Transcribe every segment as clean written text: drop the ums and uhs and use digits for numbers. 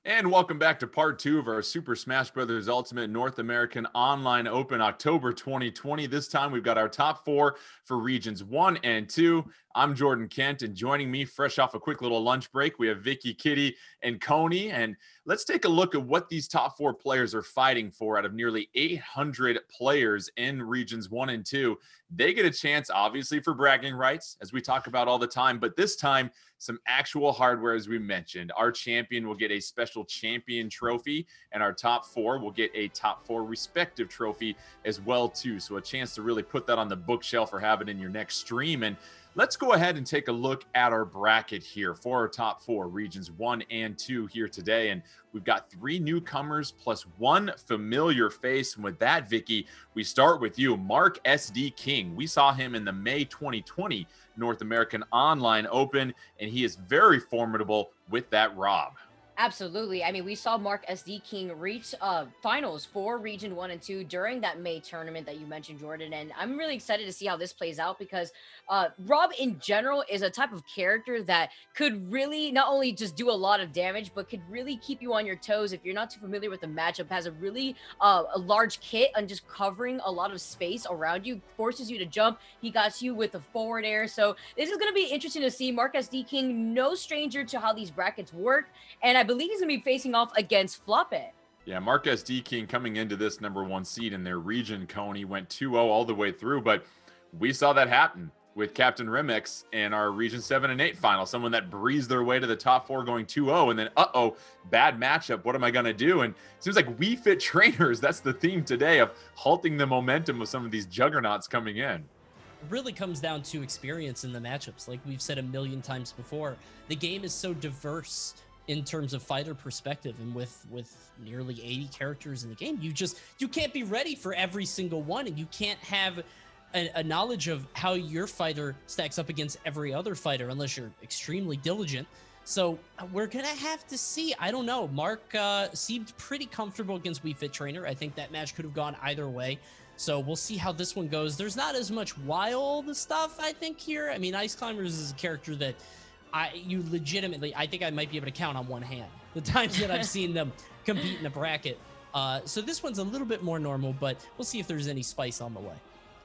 And welcome back to part two of our Super Smash Bros. Ultimate North American Online Open October 2020. This time we've got our top four for regions 1 and 2. I'm Jordan Kent, and joining me fresh off a quick little lunch break, we have Vicky, Kitty, and Coney. And let's take a look at what these top four players are fighting for out of nearly 800 players in regions 1 and 2. They get a chance, obviously, for bragging rights, as we talk about all the time, but this time, some actual hardware, as we mentioned. Our champion will get a special champion trophy, and our top four will get a top four respective trophy as well, too. So a chance to really put that on the bookshelf or have it in your next stream. And let's go ahead and take a look at our bracket here for our top four regions 1 and 2 here today. And we've got three newcomers plus one familiar face. And with that, Vicky, we start with you, Mark SD King. We saw him in the May 2020 North American Online Open, and he is very formidable with that Rob. Absolutely. I mean, we saw Mark SD King reach finals for Region 1 and 2 during that May tournament that you mentioned, Jordan. And I'm really excited to see how this plays out because Rob in general is a type of character that could really not only just do a lot of damage, but could really keep you on your toes. If you're not too familiar with the matchup, has a really a large kit and just covering a lot of space around you, forces you to jump. He got you with a forward air. So this is going to be interesting to see. Mark SD King, no stranger to how these brackets work. And I believe he's going to be facing off against Floppe. Yeah, Mark SD King coming into this number one seed in their region, Coney went 2-0 all the way through, but we saw that happen with Captain Remix in our region 7 and 8 final, someone that breezed their way to the top four going 2-0, and then, bad matchup. What am I going to do? And it seems like We Fit Trainers, that's the theme today of halting the momentum of some of these juggernauts coming in. Really comes down to experience in the matchups. Like we've said a million times before, the game is so diverse in terms of fighter perspective, and with nearly 80 characters in the game, you can't be ready for every single one, and you can't have a knowledge of how your fighter stacks up against every other fighter unless you're extremely diligent. So we're gonna have to see. I don't know. Mark seemed pretty comfortable against We Fit Trainer. I think that match could have gone either way. So we'll see how this one goes. There's not as much wild stuff, I think, here. I mean, Ice Climbers is a character that I think I might be able to count on one hand the times that I've seen them compete in a bracket. So this one's a little bit more normal, but we'll see if there's any spice on the way.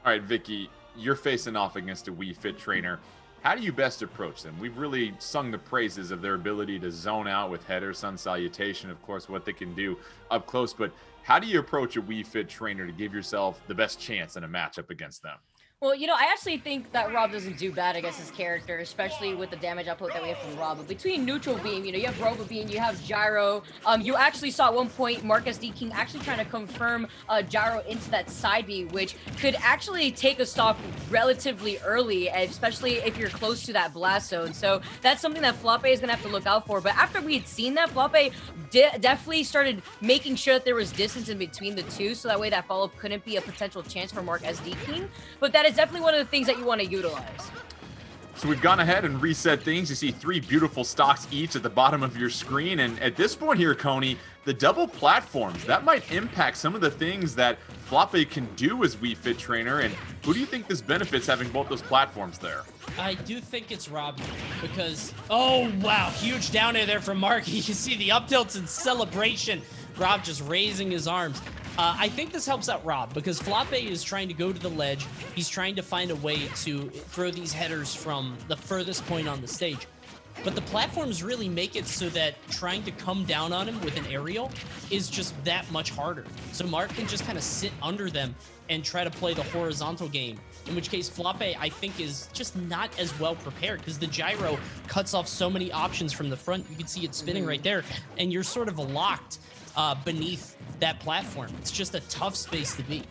All right, Vicky, you're facing off against a We Fit Trainer. How do you best approach them? We've really sung the praises of their ability to zone out with header, sun salutation, of course, what they can do up close. But how do you approach a We Fit Trainer to give yourself the best chance in a matchup against them? Well, I actually think that Rob doesn't do bad against his character, especially with the damage output that we have from Rob. But between Neutral Beam, you have Robo Beam, you have Gyro. You actually saw at one point Mark SD King actually trying to confirm Gyro into that side B, which could actually take a stock relatively early, especially if you're close to that blast zone. So that's something that Floppe is going to have to look out for. But after we had seen that, Floppe definitely started making sure that there was distance in between the two, so that way that follow-up couldn't be a potential chance for Mark SD King. But that is definitely one of the things that you want to utilize. So we've gone ahead and reset things. You see three beautiful stocks each at the bottom of your screen. And at this point here, Coney, the double platforms, that might impact some of the things that Floppe can do as We Fit Trainer. And who do you think this benefits having both those platforms there? I do think it's Rob because, oh, wow, huge down air there from Mark. You can see the up tilts in celebration. Rob just raising his arms. I think this helps out Rob because Floppe is trying to go to the ledge. He's trying to find a way to throw these headers from the furthest point on the stage. But the platforms really make it so that trying to come down on him with an aerial is just that much harder. So Mark can just kind of sit under them and try to play the horizontal game, in which case Floppe, I think, is just not as well prepared because the gyro cuts off so many options from the front. You can see it spinning right there, and you're sort of locked beneath that platform. It's just a tough space to be.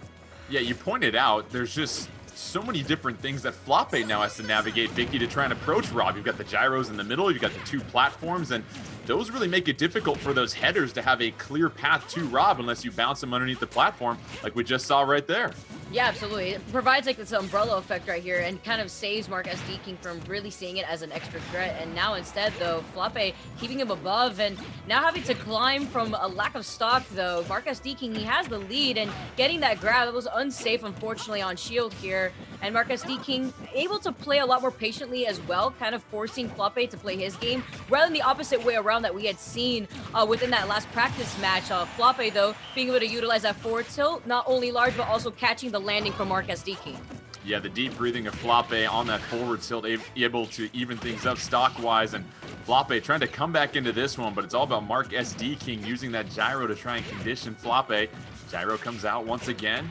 Yeah, you pointed out there's just so many different things that Floppe now has to navigate, Vicky, to try and approach Rob. You've got the gyros in the middle, you've got the two platforms, and those really make it difficult for those headers to have a clear path to Rob unless you bounce him underneath the platform like we just saw right there. Yeah, absolutely. It provides like this umbrella effect right here and kind of saves Mark SD King from really seeing it as an extra threat. And now instead, though, Floppe keeping him above and now having to climb from a lack of stock, though. Mark SD King, he has the lead and getting that grab. It was unsafe, unfortunately, on shield here. and Mark SD King able to play a lot more patiently as well, kind of forcing Floppe to play his game rather than the opposite way around that we had seen within that last practice match. Floppe, though, being able to utilize that forward tilt, not only large, but also catching the landing from Mark SD King. Yeah, the deep breathing of Floppe on that forward tilt, able to even things up stock-wise, and Floppe trying to come back into this one, but it's all about Mark SD King using that gyro to try and condition Floppe. Gyro comes out once again.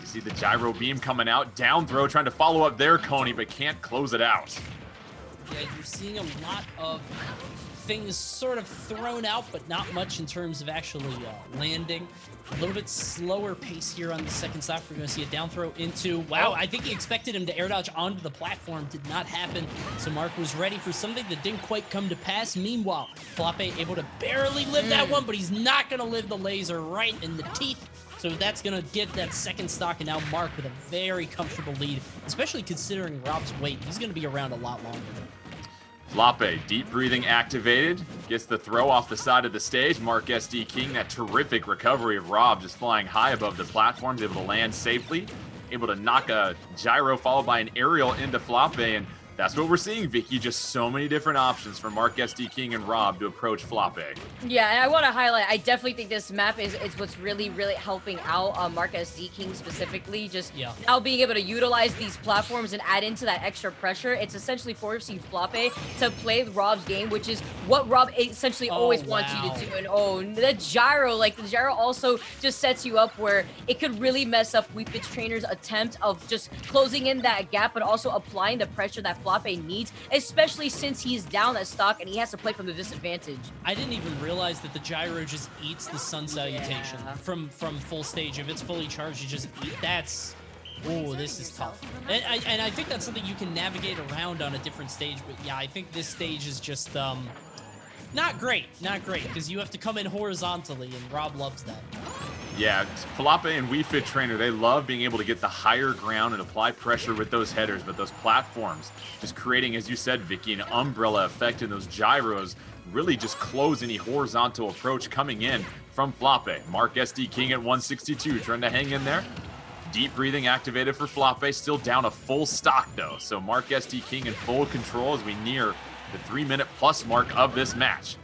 You see the gyro beam coming out, down throw, trying to follow up there, Coney, but can't close it out. Yeah, you're seeing a lot of things sort of thrown out, but not much in terms of actually landing. A little bit slower pace here on the second stock. We're going to see a down throw into, wow, I think he expected him to air dodge onto the platform. Did not happen. So Mark was ready for something that didn't quite come to pass. Meanwhile, Floppe able to barely live that one, but he's not going to live the laser right in the teeth. So that's going to get that second stock, and now Mark with a very comfortable lead, especially considering Rob's weight. He's going to be around a lot longer. Floppe, deep breathing activated, gets the throw off the side of the stage. Mark SD King, that terrific recovery of Rob, just flying high above the platforms, able to land safely, able to knock a gyro followed by an aerial into Floppe, and that's what we're seeing, Vicky. Just so many different options for Mark SD King and Rob to approach Floppe. Yeah, and I want to highlight, I definitely think this map is what's really, really helping out Mark SD King specifically. Just now being able to utilize these platforms and add into that extra pressure. It's essentially forcing Floppe to play Rob's game, which is what Rob essentially always wants you to do. And the gyro, like the gyro also just sets you up where it could really mess up Wii Fit Trainer's attempt of just closing in that gap, but also applying the pressure that Floppe needs, especially since he's down at stock and he has to play from the disadvantage. I didn't even realize that the gyro just eats the sun salutation from full stage. If it's fully charged, you just eat. That's, oh, this is tough. And I think that's something you can navigate around on a different stage. But yeah, I think this stage is just not great, because you have to come in horizontally, and Rob loves that. Yeah, Floppe and Wii Fit Trainer, they love being able to get the higher ground and apply pressure with those headers, but those platforms just creating, as you said, Vicky, an umbrella effect, in those gyros really just close any horizontal approach coming in from Floppe. Mark SD King at 162, trying to hang in there. Deep breathing activated for Floppe, still down a full stock though. So Mark SD King in full control as we near the 3-minute plus mark of this match.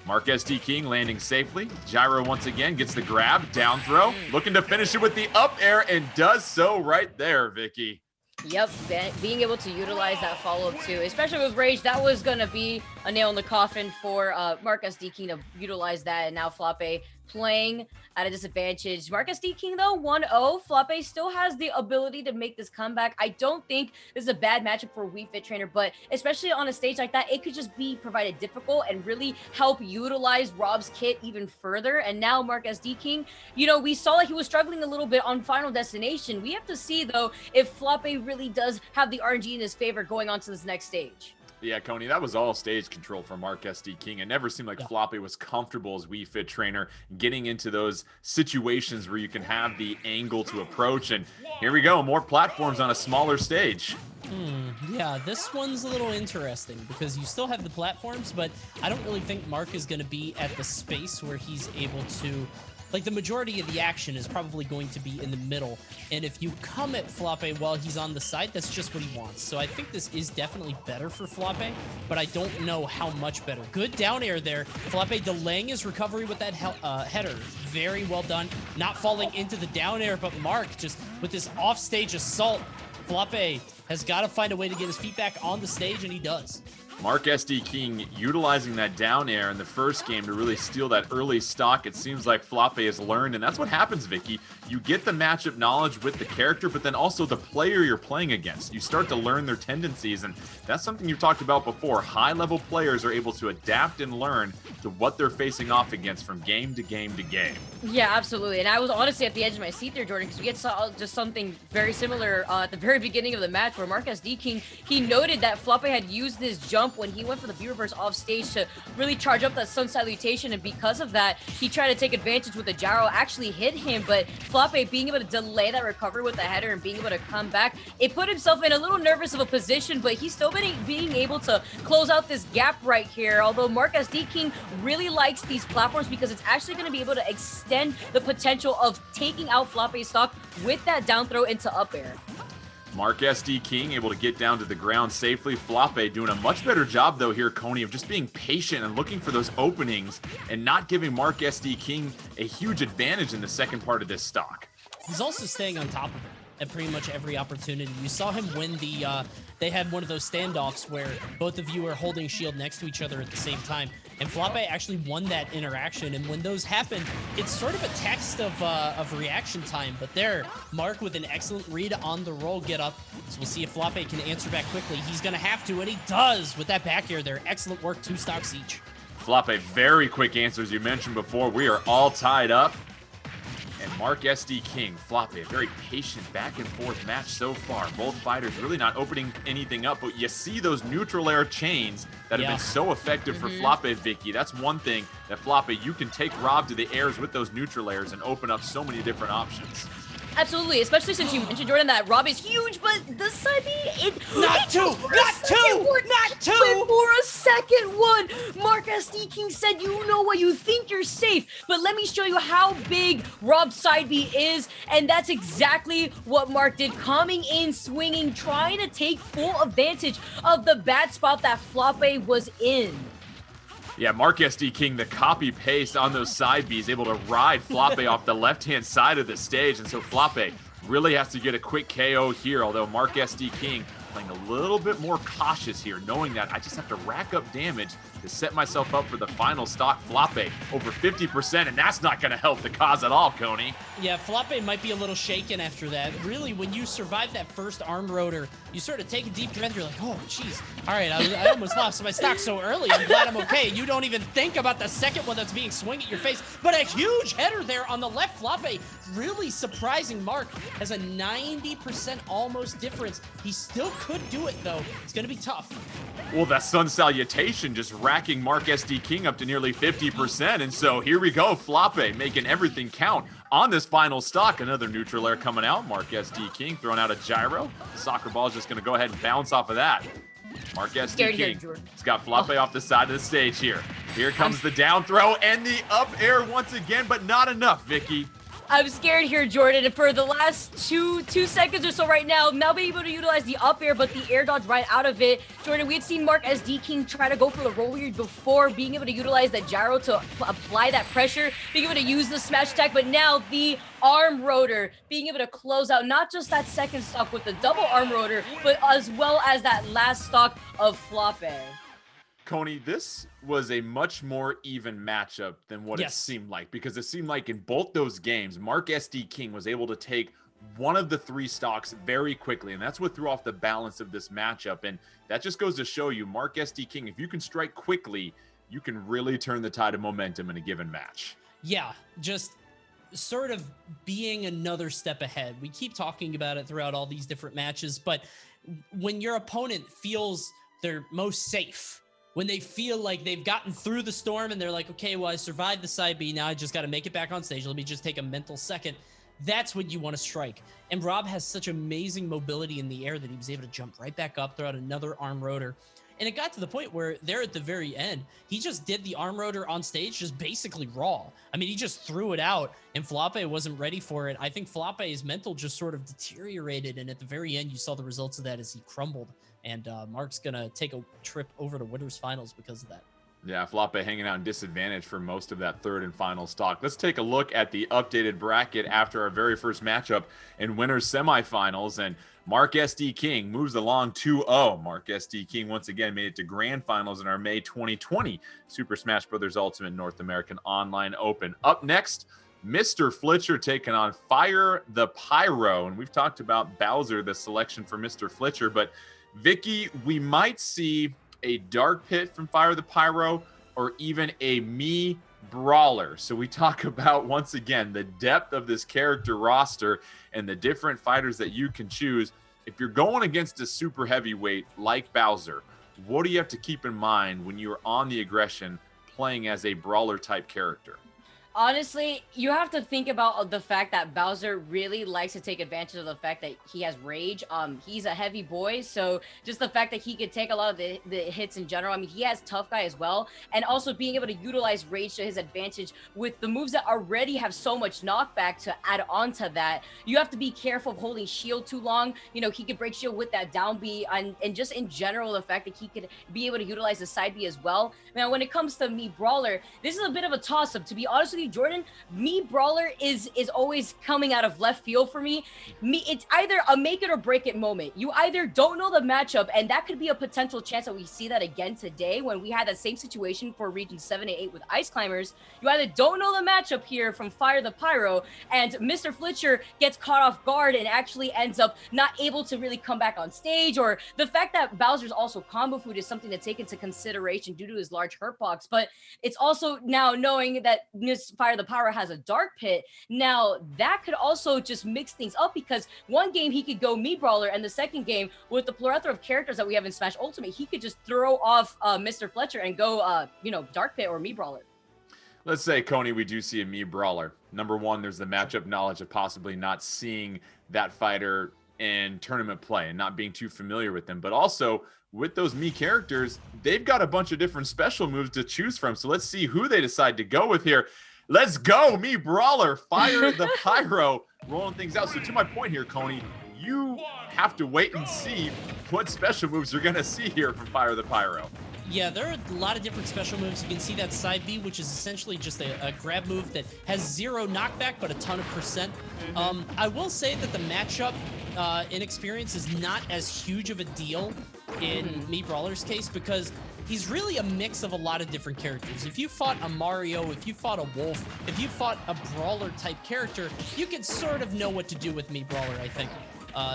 Mark SD King landing safely. Gyro once again gets the grab, down throw, looking to finish it with the up air, and does so right there, Vicky. Yep, being able to utilize that follow-up too, especially with Rage, that was going to be a nail in the coffin for Mark SD King to utilize that, and now Floppe playing at a disadvantage. Mark SD King, though, 1-0. Floppe still has the ability to make this comeback. I don't think this is a bad matchup for Wii Fit Trainer, but especially on a stage like that, it could just be provided difficult and really help utilize Rob's kit even further. And now Mark SD King, you know, we saw like he was struggling a little bit on Final Destination. We have to see, though, if Floppe really does have the RNG in his favor going on to this next stage. Yeah, Coney, that was all stage control for Mark SD King. It never seemed like Floppe was comfortable as Wii Fit Trainer getting into those situations where you can have the angle to approach. And here we go, more platforms on a smaller stage. Yeah, this one's a little interesting because you still have the platforms, but I don't really think Mark is going to be at the space where he's able to... Like, the majority of the action is probably going to be in the middle, and if you come at Floppe while he's on the side, that's just what he wants. So I think this is definitely better for Floppe, but I don't know how much better. Good down air there. Floppe delaying his recovery with that header. Very well done. Not falling into the down air, but Mark just with this offstage assault. Floppe has got to find a way to get his feet back on the stage, and he does. Mark SD King utilizing that down air in the first game to really steal that early stock. It seems like Floppe has learned, and that's what happens, Vicky. You get the matchup knowledge with the character, but then also the player you're playing against. You start to learn their tendencies, and that's something you've talked about before. High-level players are able to adapt and learn to what they're facing off against from game to game to game. Yeah, absolutely. And I was honestly at the edge of my seat there, Jordan, because we had saw just something very similar at the very beginning of the match where Mark SD King, he noted that Floppe had used this jump when he went for the V-reverse off stage to really charge up that sun salutation, and because of that, he tried to take advantage with the gyro, actually hit him, but Floppe being able to delay that recovery with the header and being able to come back, it put himself in a little nervous of a position, but he's still being able to close out this gap right here, although Mark SD King really likes these platforms because it's actually going to be able to extend the potential of taking out Floppe's stock with that down throw into up air. Mark SD King able to get down to the ground safely. Floppe doing a much better job though here, Coney, of just being patient and looking for those openings and not giving Mark SD King a huge advantage in the second part of this stock. He's also staying on top of it at pretty much every opportunity. You saw him win they had one of those standoffs where both of you are holding shield next to each other at the same time. And Floppe actually won that interaction. And when those happen, it's sort of a test of reaction time. But there, Mark with an excellent read on the roll get up. So we'll see if Floppe can answer back quickly. He's going to have to, and he does with that back air there. Excellent work, 2 stocks each. Floppe, very quick answers you mentioned before. We are all tied up. And Mark SD King, Floppe, a very patient back and forth match so far. Both fighters really not opening anything up, but you see those neutral air chains that have been so effective for Floppe, Vicky. That's one thing that Floppe, you can take Rob to the airs with those neutral airs and open up so many different options. Absolutely, especially since you mentioned, Jordan, that Rob is huge, but the side B, not two! Wait for a second one. Mark SD King said, you know what, you think you're safe, but let me show you how big Rob's side B is, and that's exactly what Mark did, coming in, swinging, trying to take full advantage of the bad spot that Floppe was in. Yeah, Mark SD King, the copy paste on those side Bs, able to ride Floppe off the left-hand side of the stage. And so Floppe really has to get a quick KO here, although Mark SD King playing a little bit more cautious here, knowing that I just have to rack up damage to set myself up for the final stock. Floppe over 50%, and that's not going to help the cause at all, Coney. Yeah, Floppe might be a little shaken after that. Really, when you survive that first arm rotor, you sort of take a deep breath. You're like, oh, jeez. All right, I almost lost my stock so early. I'm glad I'm okay. You don't even think about the second one that's being swung at your face. But a huge header there on the left. Floppe, really surprising. Mark has a 90% almost difference. He still could do it, though. It's going to be tough. Well, that Sun Salutation just racking Mark SD King up to nearly 50%. And so here we go. Floppe making everything count on this final stock. Another neutral air coming out. Mark SD King throwing out a gyro. The soccer ball is just going to go ahead and bounce off of that. Mark SD King. It's got Floppe off the side of the stage here. Here comes the down throw and the up air once again, but not enough, Vicky. I'm scared here, Jordan, and for the last two seconds or so right now being able to utilize the up air, but the air dodge right out of it. Jordan, we had seen Mark SD King try to go for the roll weird before, being able to utilize that gyro to apply that pressure, being able to use the smash attack, but now the arm rotor, being able to close out not just that second stock with the double arm rotor, but as well as that last stock of Floppe. Coney, this was a much more even matchup than what it seemed like, because it seemed like in both those games, Mark SD King was able to take one of the 3 stocks very quickly, and that's what threw off the balance of this matchup. And that just goes to show you, Mark SD King, if you can strike quickly, you can really turn the tide of momentum in a given match. Yeah, just sort of being another step ahead. We keep talking about it throughout all these different matches, but when your opponent feels they're most safe, when they feel like they've gotten through the storm and they're like, okay, well, I survived the side B. Now I just got to make it back on stage. Let me just take a mental second. That's when you want to strike. And Rob has such amazing mobility in the air that he was able to jump right back up, throw out another arm rotor. And it got to the point where there at the very end, he just did the arm rotor on stage, just basically raw. I mean, he just threw it out and Floppe wasn't ready for it. I think Floppe's mental just sort of deteriorated. And at the very end, you saw the results of that as he crumbled. And Mark's going to take a trip over to Winners Finals because of that. Yeah, Floppe hanging out in disadvantage for most of that third and final stock. Let's take a look at the updated bracket after our very first matchup in Winners Semifinals. And Mark SD King moves along 2-0. Mark SD King once again made it to grand finals in our May 2020 Super Smash Bros. Ultimate North American Online Open. Up next, Mr. Flitcher taking on Fire the Pyro. And we've talked about Bowser, the selection for Mr. Flitcher, but Vicky, we might see a Dark Pit from Fire the Pyro or even a Mii Brawler. So we talk about, once again, the depth of this character roster and the different fighters that you can choose. If you're going against a super heavyweight like Bowser, what do you have to keep in mind when you're on the aggression playing as a brawler type character? Honestly, you have to think about the fact that Bowser really likes to take advantage of the fact that he has rage. He's a heavy boy, so just the fact that he could take a lot of the hits in general. I mean, he has tough guy as well, and also being able to utilize rage to his advantage with the moves that already have so much knockback to add on to that. You have to be careful of holding shield too long. You know, he could break shield with that down B, and just in general, the fact that he could be able to utilize the side B as well. Now, when it comes to Mii Brawler, this is a bit of a toss-up. To be honest with you, Jordan, Mii Brawler is always coming out of left field for me. It's either a make it or break it moment. You either don't know the matchup, and that could be a potential chance that we see that again today when we had that same situation for Region 7 and 8 with Ice Climbers. You either don't know the matchup here from Fire the Pyro, and Mr. Fletcher gets caught off guard and actually ends up not able to really come back on stage, or the fact that Bowser's also combo food is something to take into consideration due to his large hurt box. But it's also now knowing that Miss Fire the Pyro has a Dark Pit. Now that could also just mix things up, because one game he could go Mii Brawler, and the second game with the plethora of characters that we have in Smash Ultimate, he could just throw off Mr. Fletcher and go, Dark Pit or Mii Brawler. Let's say, Coney, we do see a Mii Brawler. Number one, there's the matchup knowledge of possibly not seeing that fighter in tournament play and not being too familiar with them. But also, with those Mii characters, they've got a bunch of different special moves to choose from. So let's see who they decide to go with here. Let's go, Mii Brawler, Fire the Pyro, rolling things out. So to my point here, Coney, you have to wait and see what special moves you're going to see here from Fire the Pyro. Yeah, there are a lot of different special moves. You can see that side B, which is essentially just a grab move that has 0 knockback, but a ton of percent. I will say that the matchup inexperience is not as huge of a deal in Mii Brawler's case, because he's really a mix of a lot of different characters. If you fought a Mario, if you fought a Wolf, if you fought a Brawler type character, you could sort of know what to do with Mii Brawler, I think.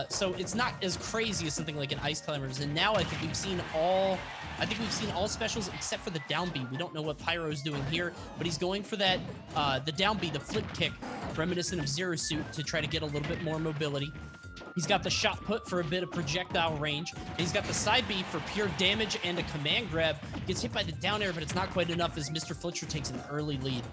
So it's not as crazy as something like an Ice Climbers. And now I think we've seen all specials except for the down B. We don't know what Pyro's doing here, but he's going for that, the down B, the flip kick, reminiscent of Zero Suit, to try to get a little bit more mobility. He's got the shot put for a bit of projectile range. He's got the side B for pure damage and a command grab. Gets hit by the down air, but it's not quite enough as Mr. Fletcher takes an early lead.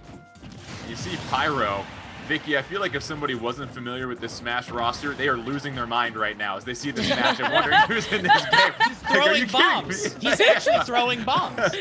You see Pyro. Vicky, I feel like if somebody wasn't familiar with this Smash roster, they are losing their mind right now as they see the Smash and wondering who's in this game. He's throwing bombs. He's actually throwing bombs.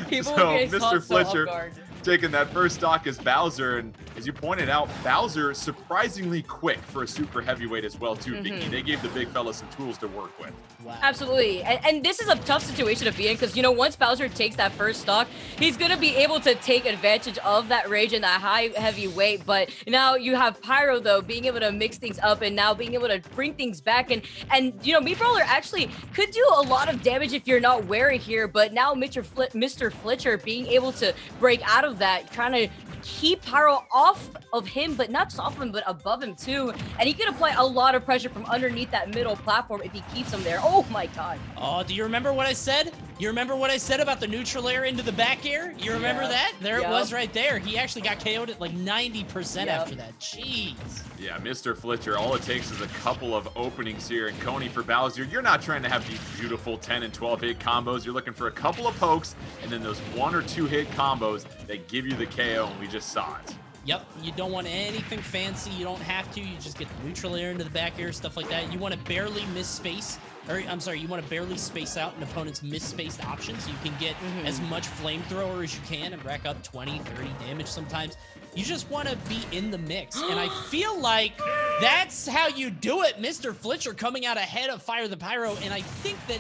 People So, get Mr. caught so off Fletcher guard. taking that first stock is Bowser, and as you pointed out, Bowser surprisingly quick for a super heavyweight as well too. Vicky, they gave the big fella some tools to work with. Wow. Absolutely. And this is a tough situation to be in, because, once Bowser takes that first stock, he's going to be able to take advantage of that rage and that high heavy weight. But now you have Pyro, though, being able to mix things up and now being able to bring things back. And Mii Brawler actually could do a lot of damage if you're not wary here. But now Mr. Fletcher being able to break out of that, trying to keep Pyro off of him, but not just off him, but above him too. And he can apply a lot of pressure from underneath that middle platform if he keeps him there. Oh my god. Oh, do you remember what I said? You remember what I said about the neutral air into the back air? You remember that? There it was right there. He actually got KO'd at like 90% after that. Jeez. Yeah, Mr. Fletcher, all it takes is a couple of openings here. And Coney, for Bowser, you're not trying to have these beautiful 10 and 12 hit combos. You're looking for a couple of pokes and then those 1 or 2 hit combos that give you the KO, and we just saw it. Yep, you don't want anything fancy. You don't have to. You just get the neutral air into the back air, stuff like that. You want to barely miss space. Or, I'm sorry, you want to barely space out an opponent's misspaced options so you can get as much flamethrower as you can and rack up 20, 30 damage sometimes. You just want to be in the mix. And I feel like that's how you do it. Mr. Fletcher coming out ahead of Fire the Pyro. And I think that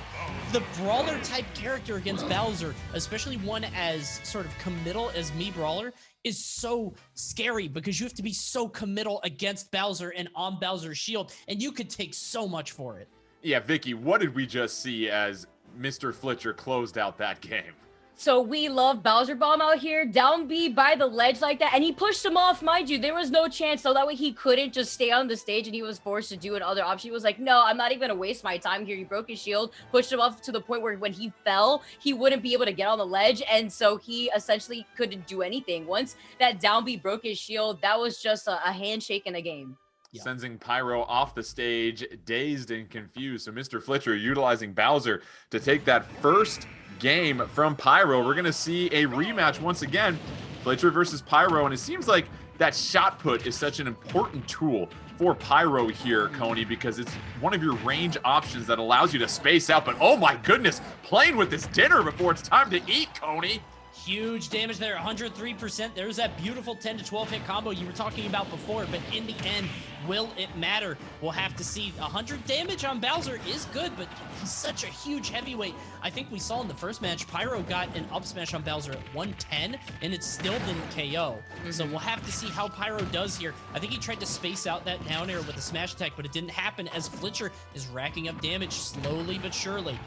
the brawler type character against Bowser, especially one as sort of committal as Mii Brawler, is so scary because you have to be so committal against Bowser and on Bowser's shield, and you could take so much for it. Yeah, Vicky, what did we just see as Mr. Fletcher closed out that game? So we love Bowser Bomb out here, down B by the ledge like that, and he pushed him off, mind you. There was no chance, so that way he couldn't just stay on the stage, and he was forced to do another option. He was like, no, I'm not even gonna waste my time here. He broke his shield, pushed him off to the point where when he fell, he wouldn't be able to get on the ledge, and so he essentially couldn't do anything. Once that down B broke his shield, that was just a handshake in a game. Yeah. Sending Pyro off the stage, dazed and confused. So Mr. Fletcher utilizing Bowser to take that first game from Pyro. We're going to see a rematch once again. Fletcher versus Pyro, and it seems like that shot put is such an important tool for Pyro here, Coney, because it's one of your range options that allows you to space out. But oh my goodness, playing with this dinner before it's time to eat, Coney. Huge damage there, 103%. There's that beautiful 10 to 12 hit combo you were talking about before, but in the end, will it matter? We'll have to see. 100 damage on Bowser is good, but he's such a huge heavyweight. I think we saw in the first match, Pyro got an up smash on Bowser at 110, and it still didn't KO. So we'll have to see how Pyro does here. I think he tried to space out that down air with a smash attack, but it didn't happen as Fletcher is racking up damage slowly but surely.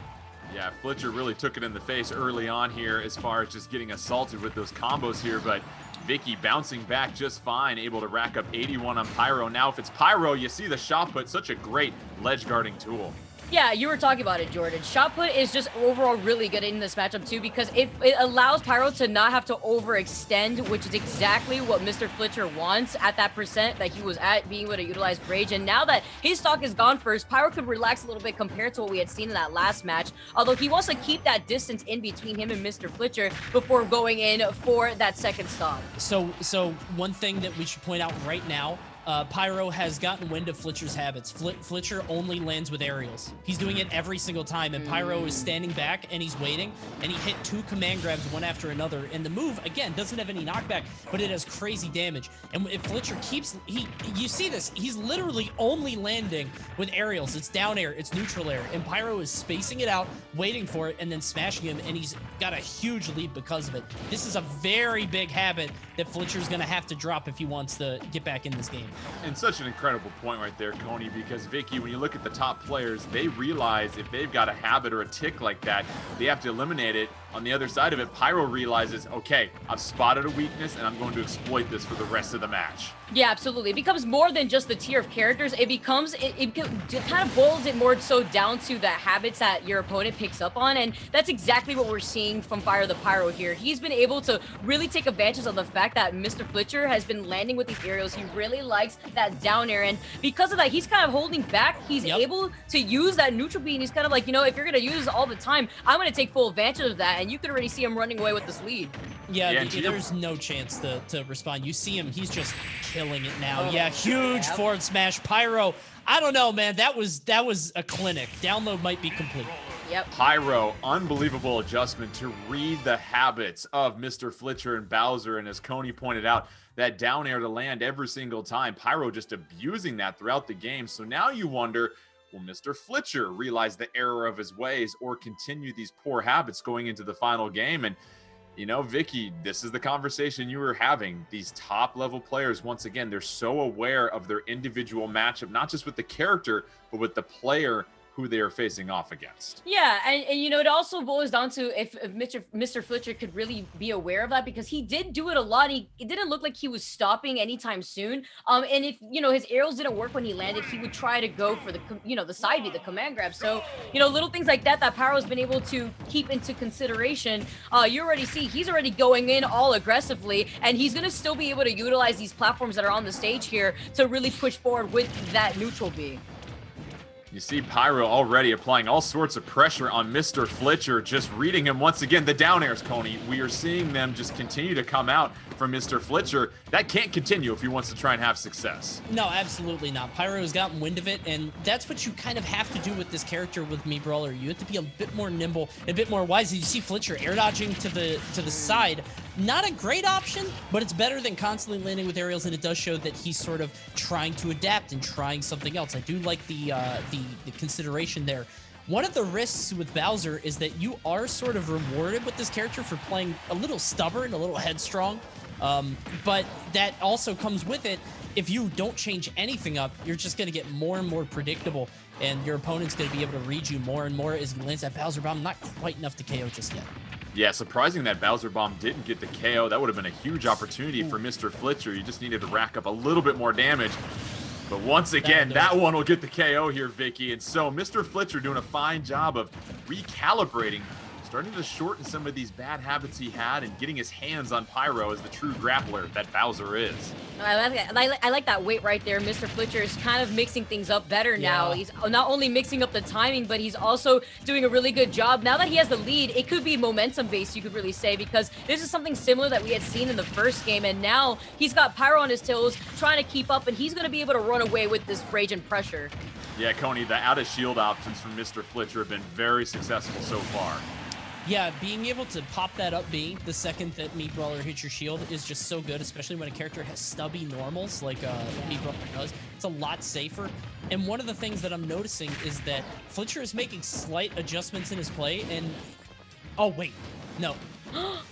Yeah, Fletcher really took it in the face early on here as far as just getting assaulted with those combos here, but Vicky bouncing back just fine, able to rack up 81 on Pyro. Now, if it's Pyro, you see the shot put, such a great ledge guarding tool. Yeah, you were talking about it, Jordan. Shot put is just overall really good in this matchup too, because it allows Pyro to not have to overextend, which is exactly what Mr. Fletcher wants at that percent that he was at, being able to utilize Rage. And now that his stock is gone first, Pyro could relax a little bit compared to what we had seen in that last match. Although he wants to keep that distance in between him and Mr. Fletcher before going in for that second stock. So one thing that we should point out right now, Pyro has gotten wind of Fletcher's habits. Fletcher only lands with aerials. He's doing it every single time, and Pyro is standing back and he's waiting, and he hit 2 command grabs one after another. And the move, again, doesn't have any knockback, but it has crazy damage. And if Fletcher keeps, you see this, he's literally only landing with aerials. It's down air, it's neutral air, and Pyro is spacing it out, waiting for it, and then smashing him, and he's got a huge lead because of it. This is a very big habit that Fletcher's gonna have to drop if he wants to get back in this game. And such an incredible point right there, Coney, because Vicky, when you look at the top players, they realize if they've got a habit or a tick like that, they have to eliminate it. On the other side of it, Pyro realizes, okay, I've spotted a weakness and I'm going to exploit this for the rest of the match. Yeah, absolutely. It becomes more than just the tier of characters. It becomes, it kind of boils it more so down to the habits that your opponent picks up on. And that's exactly what we're seeing from Fire the Pyro here. He's been able to really take advantage of the fact that Mr. Fletcher has been landing with these aerials. He really likes that down air. And because of that, he's kind of holding back. He's able to use that neutral beat. And he's kind of like, you know, if you're going to use this all the time, I'm going to take full advantage of that. And you can already see him running away with this lead. Yeah, there's no chance to respond. You see him, he's just killing it now. Yeah, huge forward smash. Pyro, I don't know, man. That was a clinic. Download might be complete. Yep. Pyro, unbelievable adjustment to read the habits of Mr. Fletcher and Bowser. And as Coney pointed out, that down air to land every single time. Pyro just abusing that throughout the game. So now you wonder, will Mr. Fletcher realize the error of his ways or continue these poor habits going into the final game? And you know, Vicky, this is the conversation you were having. These top level players, once again, they're so aware of their individual matchup, not just with the character, but with the player who they are facing off against. Yeah, and you know, it also boils down to if Mr. Fletcher could really be aware of that, because he did do it a lot. It didn't look like he was stopping anytime soon. And if, you know, his aerials didn't work when he landed, he would try to go for the, you know, the side beat, the command grab. So, you know, little things like that Pyro's been able to keep into consideration. You already see he's already going in all aggressively, and he's going to still be able to utilize these platforms that are on the stage here to really push forward with that neutral B. You see Pyro already applying all sorts of pressure on Mr. Fletcher, just reading him once again. The down airs, Coney, we are seeing them just continue to come out from Mr. Fletcher. That can't continue if he wants to try and have success. No, absolutely not. Pyro has gotten wind of it, and that's what you kind of have to do with this character with Mii Brawler. You have to be a bit more nimble, a bit more wise. You see Fletcher air dodging to the side. Not a great option, but it's better than constantly landing with aerials, and it does show that he's sort of trying to adapt and trying something else. I do like the consideration there. One of the risks with Bowser is that you are sort of rewarded with this character for playing a little stubborn, a little headstrong, but that also comes with it. If you don't change anything up, you're just going to get more and more predictable, and your opponent's going to be able to read you more and more as he lands that Bowser Bomb. Not quite enough to KO just yet. Yeah, surprising that Bowser Bomb didn't get the KO. That would have been a huge opportunity for Mr. Fletcher. You just needed to rack up a little bit more damage. But once again, that one will get the KO here, Vicky. And so Mr. Fletcher doing a fine job of recalibrating, starting to shorten some of these bad habits he had and getting his hands on Pyro as the true grappler that Bowser is. I like that weight right there. Mr. Fletcher is kind of mixing things up better now. He's not only mixing up the timing, but he's also doing a really good job. Now that he has the lead, it could be momentum based, you could really say, because this is something similar that we had seen in the first game, and now he's got Pyro on his tails trying to keep up, and he's going to be able to run away with this rage and pressure. Yeah, Coney, the out-of-shield options from Mr. Fletcher have been very successful so far. Yeah, being able to pop that up B the second that Meat Brawler hits your shield is just so good, especially when a character has stubby normals like Meat Brawler does. It's a lot safer. And one of the things that I'm noticing is that Fletcher is making slight adjustments in his play, and... Oh, wait. No. Oh,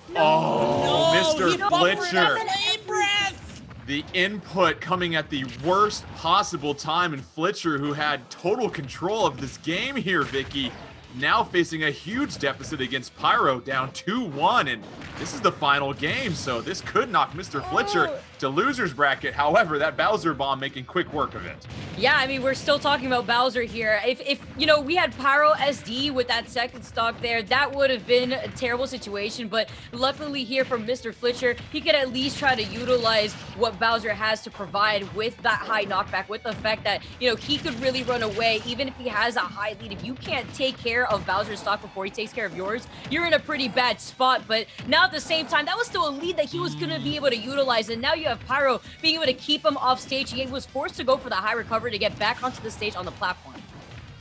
no, Mr. Fletcher. Breath! The input coming at the worst possible time, and Fletcher, who had total control of this game here, Vicky, now facing a huge deficit against Pyro, down 2-1, and this is the final game, so this could knock Mr. Fletcher to loser's bracket. However, that Bowser bomb making quick work of it. Yeah, I mean, we're still talking about Bowser here. If you know, we had Pyro SD with that second stock there, that would have been a terrible situation, but luckily here from Mr. Fletcher, he could at least try to utilize what Bowser has to provide with that high knockback, with the fact that, you know, he could really run away, even if he has a high lead. If you can't take care of Bowser's stock before he takes care of yours, you're in a pretty bad spot. But now at the same time, that was still a lead that he was going to be able to utilize, and now you have Pyro being able to keep him off stage. He was forced to go for the high recovery to get back onto the stage on the platform.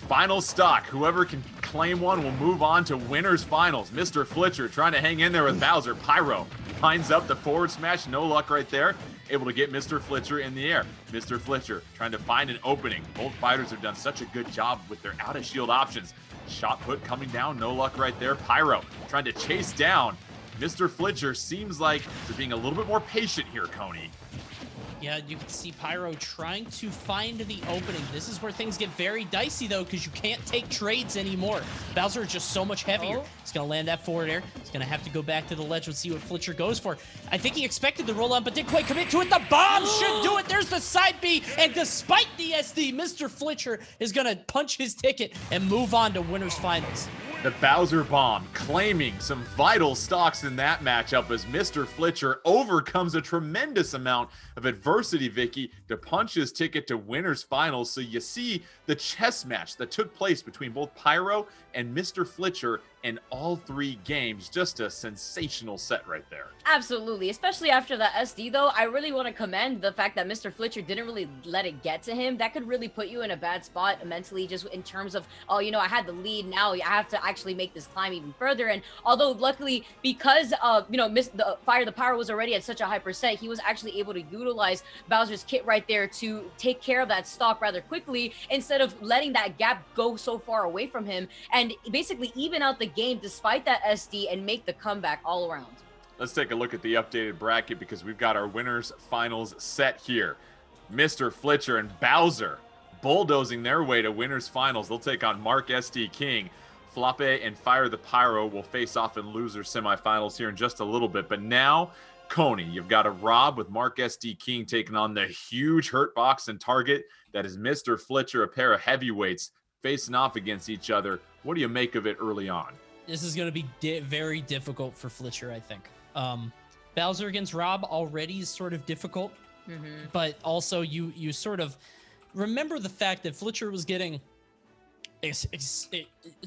Final stock. Whoever can claim one will move on to winners finals. Mr. Fletcher trying to hang in there with Bowser. Pyro lines up the forward smash. No luck right there. Able to get Mr. Fletcher in the air. Mr. Fletcher trying to find an opening. Both fighters have done such a good job with their out-of-shield options. Shot put coming down. No luck right there. Pyro trying to chase down Mr. Fletcher. Seems like they're being a little bit more patient here, Coney. Yeah, you can see Pyro trying to find the opening. This is where things get very dicey, though, because you can't take trades anymore. Bowser is just so much heavier. He's going to land that forward air. He's going to have to go back to the ledge and see what Fletcher goes for. I think he expected the roll-on, but didn't quite commit to it. The bomb should do it. There's the side B, and despite the SD, Mr. Fletcher is going to punch his ticket and move on to winners finals. The Bowser bomb claiming some vital stocks in that matchup as Mr. Fletcher overcomes a tremendous amount of adversity, Vicky, to punch his ticket to winners finals. So you see the chess match that took place between both Pyro and Mr. Fletcher in all three games. Just a sensational set right there. Absolutely, especially after the SD though. I really want to commend the fact that Mr. Fletcher didn't really let it get to him. That could really put you in a bad spot mentally, just in terms of, oh, you know, I had the lead, now I have to actually make this climb even further. And although luckily, because you know, the Pyro was already at such a high percent, he was actually able to utilize Bowser's kit right there to take care of that stock rather quickly, instead of letting that gap go so far away from him, and basically even out the game despite that SD and make the comeback all around. Let's take a look at the updated bracket, because we've got our winners finals set here. Mr. Fletcher and Bowser bulldozing their way to winners finals. They'll take on Mark SD King. Flappe and Fire the Pyro will face off in loser semifinals here in just a little bit. But now, Coney, you've got a Rob with Mark SD King taking on the huge hurt box and target that is Mr. Fletcher, a pair of heavyweights facing off against each other. What do you make of it early on? This is going to be very difficult for Fletcher, I think. Bowser against Rob already is sort of difficult, but also you sort of remember the fact that Fletcher was getting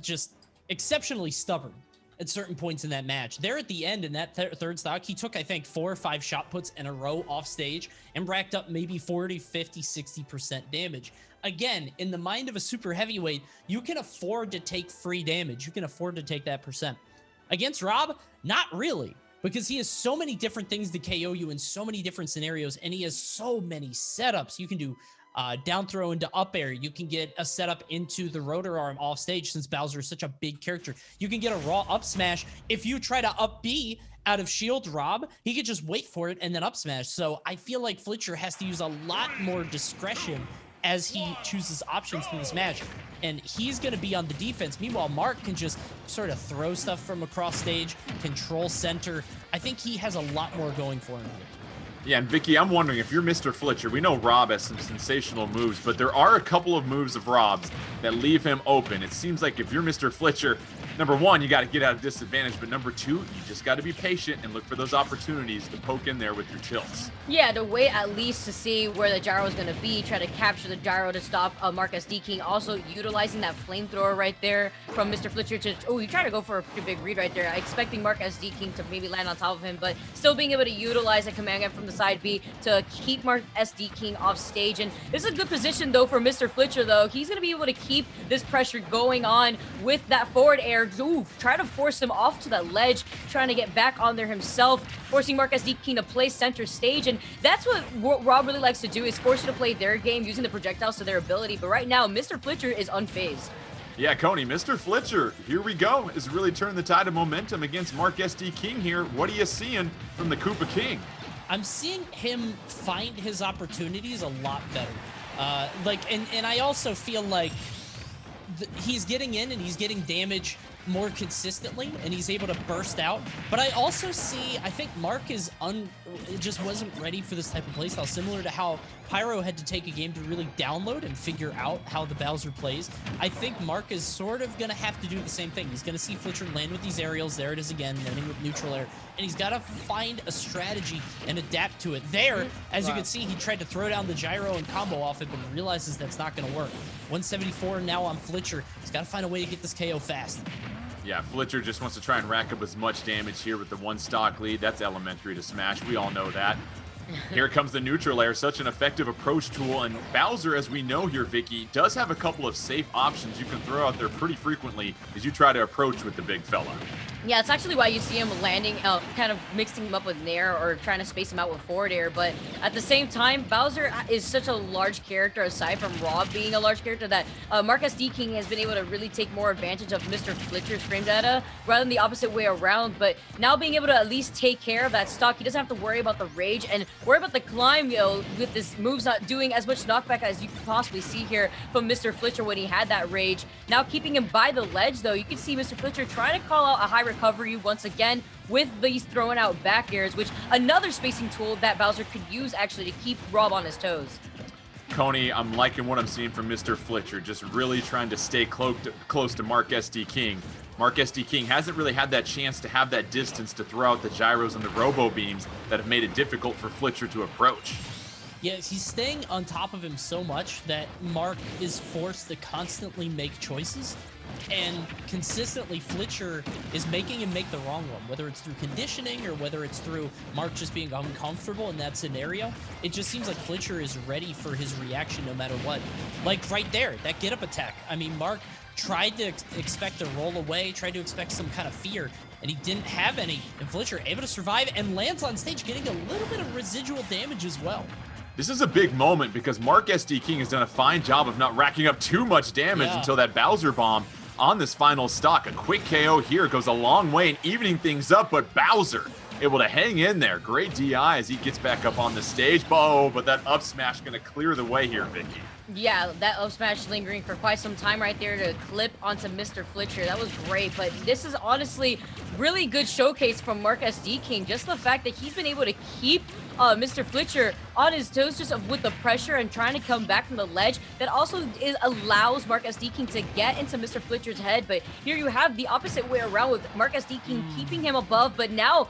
just exceptionally stubborn at certain points in that match. There at the end in that third stock, he took, I think, 4 or 5 shot puts in a row off stage and racked up maybe 40, 50, 60% damage. Again, in the mind of a super heavyweight, you can afford to take free damage. You can afford to take that percent. Against Rob, not really, because he has so many different things to KO you in so many different scenarios, and he has so many setups. You can do down throw into up air. You can get a setup into the rotor arm off stage, since Bowser is such a big character. You can get a raw up smash. If you try to up B out of shield Rob, he could just wait for it and then up smash. So I feel like Fletcher has to use a lot more discretion as he chooses options in this match, and he's going to be on the defense. Meanwhile, Mark can just sort of throw stuff from across stage, control center. I think he has a lot more going for him here. Yeah, and Vicky, I'm wondering if you're Mr. Flitcher. We know Rob has some sensational moves, but there are a couple of moves of Rob's that leave him open. It seems like if you're Mr. Flitcher, number one, you got to get out of disadvantage, but number two, you just got to be patient and look for those opportunities to poke in there with your tilts. Yeah, to wait at least to see where the gyro is going to be, try to capture the gyro to stop Mark SD King. Also utilizing that flamethrower right there from Mr. Flitcher to, oh, he tried to go for a pretty big read right there, expecting Mark SD King to maybe land on top of him, but still being able to utilize a command gun from the side B to keep Mark SD King off stage. And this is a good position though for Mr. Flitcher though. He's going to be able to keep this pressure going on with that forward air. Ooh, try to force him off to that ledge, trying to get back on there himself, forcing Mark SD King to play center stage. And that's what Rob really likes to do, is force you to play their game using the projectiles to their ability. But right now, Mr. Flitcher is unfazed. Yeah, Coney, Mr. Flitcher, here we go, is really turning the tide of momentum against Mark SD King here. What are you seeing from the Koopa King? I'm seeing him find his opportunities a lot better. And I also feel like he's getting in and he's getting damage more consistently, and he's able to burst out. But I also see, I think Mark is just wasn't ready for this type of playstyle, similar to how Pyro had to take a game to really download and figure out how the Bowser plays. I think Mark is sort of going to have to do the same thing. He's going to see Flitcher land with these aerials. There it is again, landing with neutral air. And he's got to find a strategy and adapt to it. There, as you can see, he tried to throw down the gyro and combo off it, but realizes that's not going to work. 174 now on Flitcher. He's got to find a way to get this KO fast. Yeah, Flitcher just wants to try and rack up as much damage here with the one stock lead. That's elementary to Smash. We all know that. Here comes the neutral air, such an effective approach tool. And Bowser, as we know here, Vicky, does have a couple of safe options you can throw out there pretty frequently as you try to approach with the big fella. Yeah, it's actually why you see him landing, kind of mixing him up with Nair or trying to space him out with forward air. But at the same time, Bowser is such a large character, aside from Rob being a large character, that Mark SD King has been able to really take more advantage of Mr. Flitcher's frame data rather than the opposite way around. But now being able to at least take care of that stock, he doesn't have to worry about the rage and worry about the climb, with this moves not doing as much knockback as you could possibly see here from Mr. Flitcher when he had that rage. Now keeping him by the ledge, though, you can see Mr. Flitcher trying to call out a high recovery once again with these throwing out back airs, which another spacing tool that Bowser could use actually to keep Rob on his toes. Coney, I'm liking what I'm seeing from Mr. Flitcher, just really trying to stay close to Mark SD King. Mark SD King hasn't really had that chance to have that distance to throw out the gyros and the robo beams that have made it difficult for Flitcher to approach. Yeah, he's staying on top of him so much that Mark is forced to constantly make choices. And consistently, Flitcher is making him make the wrong one, whether it's through conditioning or whether it's through Mark just being uncomfortable in that scenario. It just seems like Flitcher is ready for his reaction no matter what. Like right there, that get-up attack. I mean, Mark tried to expect a roll away, tried to expect some kind of fear, and he didn't have any. And Flitcher able to survive and lands on stage, getting a little bit of residual damage as well. This is a big moment because Mark SD King has done a fine job of not racking up too much damage until that Bowser bomb on this final stock. A quick KO here goes a long way in evening things up, but Bowser able to hang in there. Great DI as he gets back up on the stage. Oh, but that up smash going to clear the way here, Vicky. Yeah, that up smash lingering for quite some time right there to clip onto Mr. Flitcher. That was great, but this is honestly really good showcase from Mark SD King. Just the fact that he's been able to keep Mr. Flitcher on his toes just with the pressure and trying to come back from the ledge. That also allows Mark SD King to get into Mr. Flitcher's head. But here you have the opposite way around with Mark SD King keeping him above, but now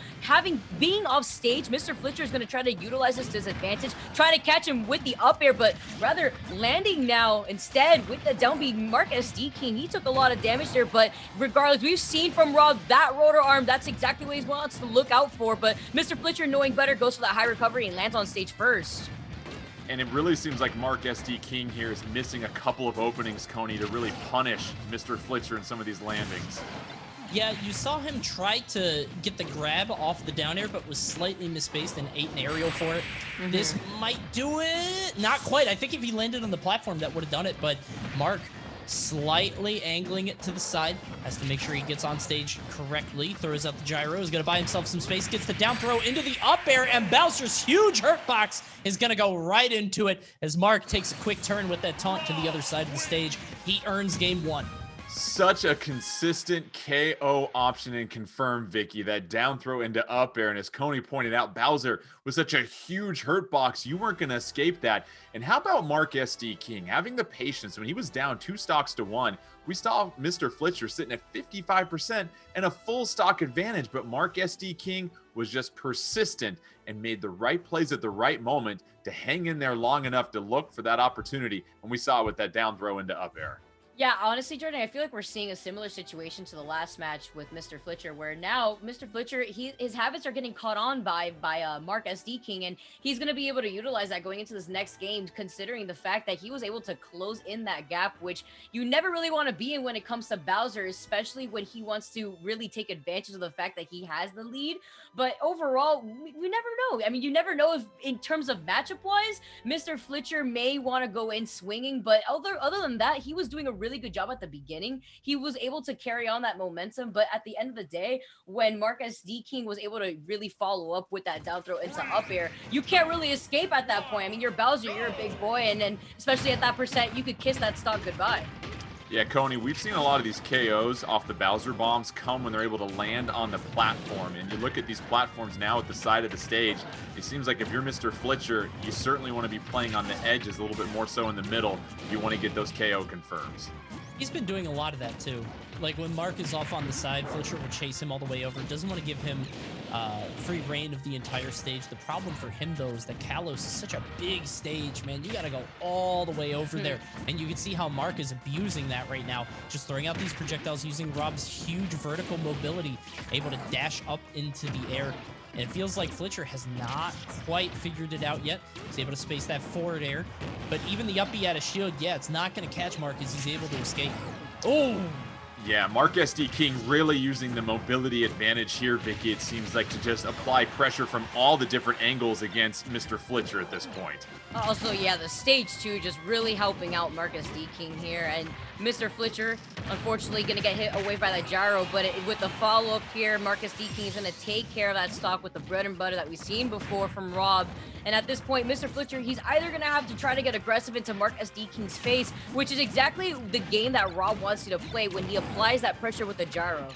being off stage, Mr. Flitcher is going to try to utilize this disadvantage, try to catch him with the up air, but rather landing now instead with the down B. Mark SD King, he took a lot of damage there, but regardless, we've seen from Rob that rotor arm, that's exactly what he wants to look out for. But Mr. Flitcher, knowing better, goes for that high recovery and lands on stage first. And it really seems like Mark SD King here is missing a couple of openings, Coney, to really punish Mr. Flitcher in some of these landings. Yeah, you saw him try to get the grab off the down air, but was slightly misspaced and ate an aerial for it. This might do it. Not quite. I think if he landed on the platform, that would have done it. But Mark slightly angling it to the side, has to make sure he gets on stage correctly, throws out the gyro, is going to buy himself some space, gets the down throw into the up air, and Bowser's huge hurt box is going to go right into it as Mark takes a quick turn with that taunt to the other side of the stage. He earns game one. Such a consistent KO option and confirm, Vicky. That down throw into up air. And as Coney pointed out, Bowser was such a huge hurt box. You weren't going to escape that. And how about Mark SD King having the patience when he was down 2 stocks to 1? We saw Mr. Fletcher sitting at 55% and a full stock advantage, but Mark SD King was just persistent and made the right plays at the right moment to hang in there long enough to look for that opportunity. And we saw it with that down throw into up air. Yeah, honestly, Jordan, I feel like we're seeing a similar situation to the last match with Mr. Fletcher, where now Mr. Fletcher, his habits are getting caught on by Mark SD King, and he's going to be able to utilize that going into this next game, considering the fact that he was able to close in that gap, which you never really want to be in when it comes to Bowser, especially when he wants to really take advantage of the fact that he has the lead. But overall, we never know. I mean, you never know if, in terms of matchup-wise, Mr. Fletcher may want to go in swinging, but other than that, he was doing a really good job at the beginning. He was able to carry on that momentum, but at the end of the day, when Mark SD King was able to really follow up with that down throw into up air, you can't really escape at that point. I mean, you're Bowser, you're a big boy, and then especially at that percent, you could kiss that stock goodbye. Yeah, Coney, we've seen a lot of these KOs off the Bowser bombs come when they're able to land on the platform. And you look at these platforms now at the side of the stage, it seems like if you're Mr. Fletcher, you certainly want to be playing on the edges a little bit more so in the middle if you want to get those KO confirms. He's been doing a lot of that too. Like when Mark is off on the side, Fletcher will chase him all the way over. Doesn't want to give him free reign of the entire stage. The problem for him though is that Kalos is such a big stage, man. You got to go all the way over there. And you can see how Mark is abusing that right now. Just throwing out these projectiles using Rob's huge vertical mobility, able to dash up into the air. And it feels like Fletcher has not quite figured it out yet. He's able to space that forward air. But even the up B out of shield, yeah, it's not going to catch Mark as he's able to escape. Oh! Yeah, Mark SD King really using the mobility advantage here, Vicky. It seems like to just apply pressure from all the different angles against Mr. Fletcher at this point. Also, yeah, the stage 2 just really helping out Mark SD King here. And Mr. Fletcher, unfortunately, going to get hit away by that gyro. But with the follow-up here, Mark SD King is going to take care of that stock with the bread and butter that we've seen before from Rob. And at this point, Mr. Fletcher, he's either going to have to try to get aggressive into Mark SD King's face, which is exactly the game that Rob wants you to play when he applies that pressure with the gyro.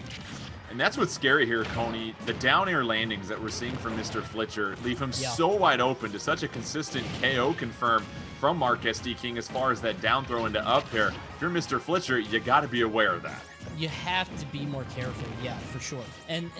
And that's what's scary here, Coney. The down air landings that we're seeing from Mr. Fletcher leave him so wide open to such a consistent KO confirm from Mark SD King as far as that down throw into up air. If you're Mr. Fletcher, you got to be aware of that. You have to be more careful, yeah, for sure. And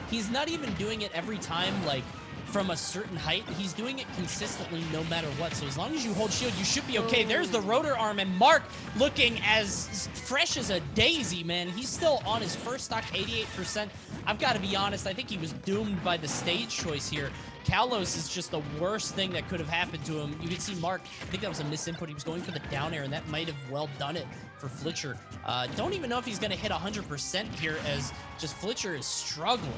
he's not even doing it every time, like, from a certain height. He's doing it consistently no matter what. So as long as you hold shield, you should be okay. There's the rotor arm, and Mark looking as fresh as a daisy, man. He's still on his first stock, 88%. I've got to be honest, I think he was doomed by the stage choice here. Kalos is just the worst thing that could have happened to him. You can see Mark, I think that was a misinput. He was going for the down air, and that might have well done it for Fletcher. Don't even know if he's going to hit 100% here, as just Fletcher is struggling.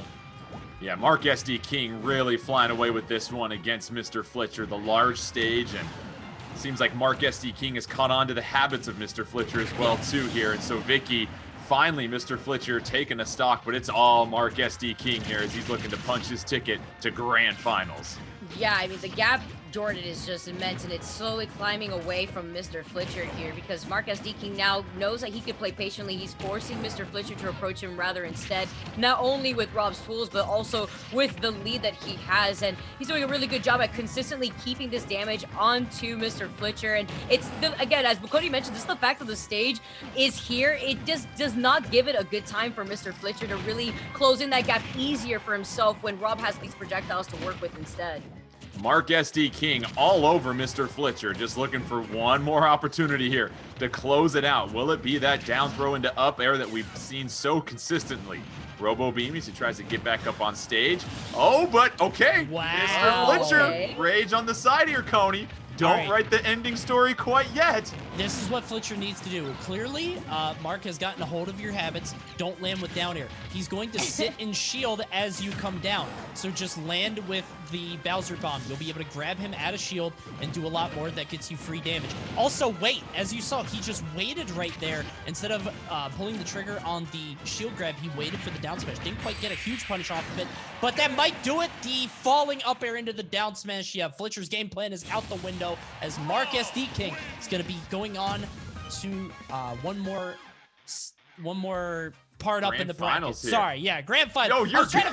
Yeah, Mark SD King really flying away with this one against Mr. Fletcher, the large stage, and it seems like Mark SD King has caught on to the habits of Mr. Fletcher as well too here. And so Vicky, finally Mr. Fletcher taking a stock, but it's all Mark SD King here as he's looking to punch his ticket to grand finals. Yeah, I mean, the gap, Jordan, is just immense, and it's slowly climbing away from Mr. Fletcher here because Mark SD King now knows that he can play patiently. He's forcing Mr. Fletcher to approach him rather instead, not only with Rob's tools, but also with the lead that he has. And he's doing a really good job at consistently keeping this damage onto Mr. Fletcher. And it's, again, as Bukodi mentioned, just the fact that the stage is here, it just does not give it a good time for Mr. Fletcher to really close in that gap easier for himself when Rob has these projectiles to work with instead. Mark SD King all over Mr. Fletcher, just looking for one more opportunity here to close it out. Will it be that down throw into up air that we've seen so consistently? Robo Beam as he tries to get back up on stage. Oh, but okay. Wow. Mr. Fletcher, Okay. rage on the side here, Coney. Don't right. write the ending story quite yet. This is what Fletcher needs to do. Clearly, Mark has gotten a hold of your habits. Don't land with down air. He's going to sit and shield as you come down. So just land with the Bowser bomb. You'll be able to grab him out of shield and do a lot more. That gets you free damage. Also, wait. As you saw, he just waited right there. Instead of pulling the trigger on the shield grab, he waited for the down smash. Didn't quite get a huge punish off of it, but that might do it. The falling up air into the down smash. Yeah, Fletcher's game plan is out the window, as Mark SD King is going to be going on to one more one more part up in Grand the bracket. finals here. Sorry, yeah, grand final. Yo, I was trying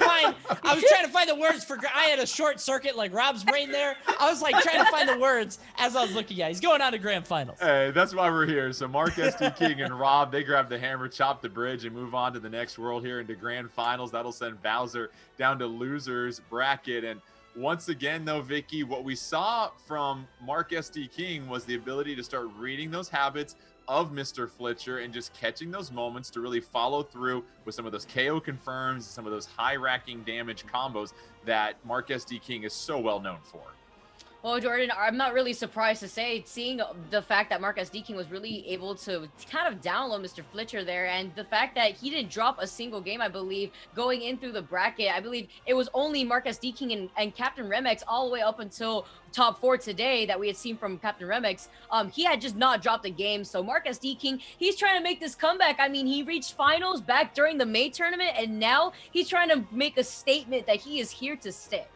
to find the words for. I had a short circuit like Rob's brain there. I was like trying to find the words as I was looking at. He's going on to grand finals. Hey, that's why we're here. So Mark SD King and Rob, they grab the hammer, chop the bridge, and move on to the next world here into grand finals. That'll send Bowser down to losers bracket. And once again, though, Vicky, what we saw from Mark SD King was the ability to start reading those habits of Mr. Flitcher and just catching those moments to really follow through with some of those KO confirms, some of those high racking damage combos that Mark SD King is so well known for. Well, Jordan, I'm not really surprised to say, seeing the fact that Mark SD King was really able to kind of download Mr. Flitcher there, and the fact that he didn't drop a single game, I believe, going in through the bracket. I believe it was only Mark SD King and Captain Remex all the way up until top 4 today that we had seen from Captain Remex. He had just not dropped a game. So Mark SD King, he's trying to make this comeback. I mean, he reached finals back during the May tournament, and now he's trying to make a statement that he is here to stay.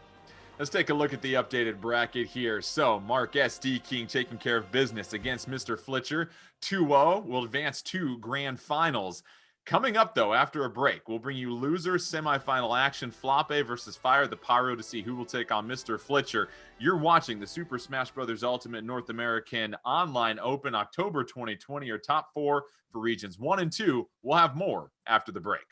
Let's take a look at the updated bracket here. So Mark SD King taking care of business against Mr. Flitcher. 2-0 will advance to grand finals. Coming up, though, after a break, we'll bring you loser semifinal action, Floppe versus Fire the Pyro, to see who will take on Mr. Flitcher. You're watching the Super Smash Bros. Ultimate North American Online Open October 2020, or top 4 for regions 1 and 2. We'll have more after the break.